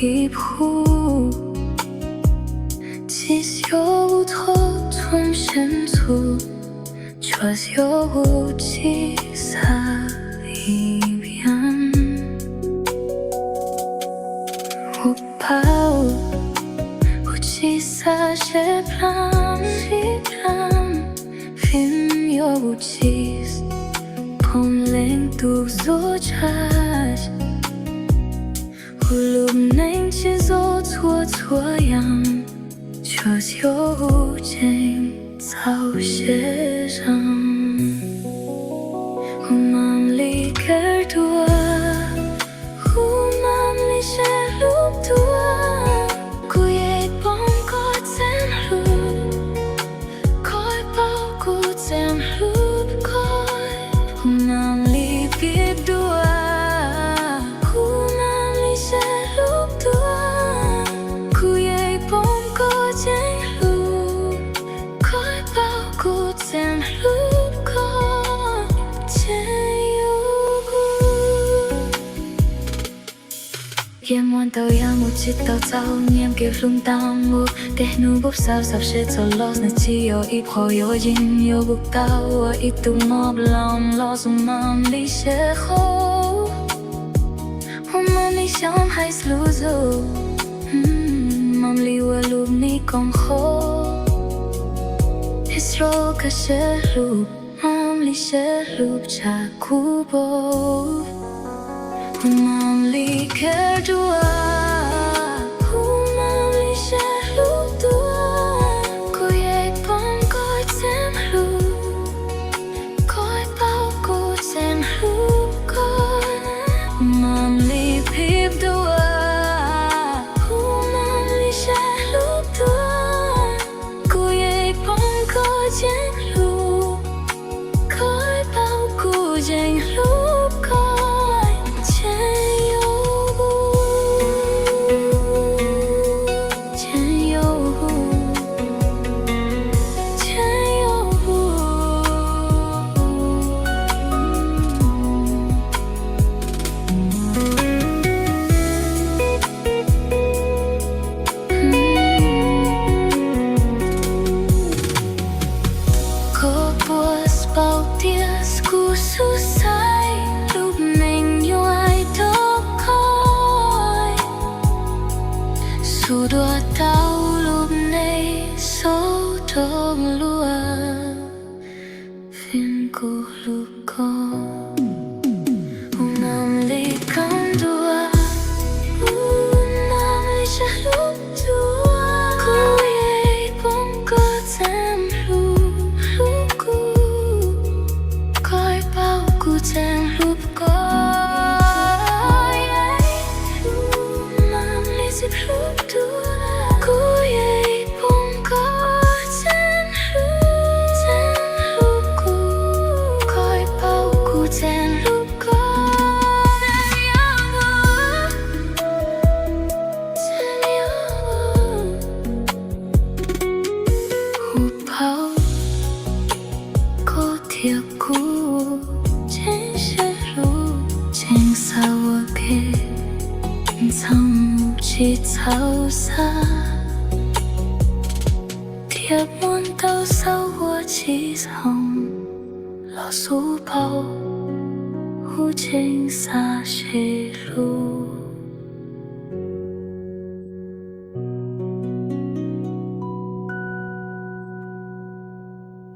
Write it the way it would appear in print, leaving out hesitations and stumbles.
皮肤，其实有无头从深处，却有无其他一边。我怕我其他些plan，film有无其碰零度做差。无论能接受错样，却有尽早写上。我们离开多，我们离些路多，故意帮我怎路，开包过怎路开，我们离别多。Em ngoan tao ya một chiếc tao tao niềm kêu lung tam mu để nu bốc sao sao sẽ cho lost na chi yo ít khó yo jin yo bốc tao ít tu mob lòng lo sum mam li sẽ khó hôm mam li xiang hai slu zo mam li wa lu ni con khó hisro ka sẽ lu mam li sẽ lu cha ku bo Mom li care dua, mom li share lu dua, cô ye bom coi xem lu, coi bao cô xem lu coi. Mom li pip dua, mom li share lu dua, cô ye bom coi xem lu, coi bao cô xem lu. Dù đùa tao lúc này sâu trong lúa phiên cô lúc con nam ly con đùa nam ly cha lúc đùa cô ye bông cơ thêm lúc cô coi bao cô thêm lúc coi nam ly dịp lúc thiệt cũ trên sẽ ru trên sao kề thầm chỉ thao xa thiệt muốn tao sao của chỉ hồng lo số bao hú trên xa sẽ ru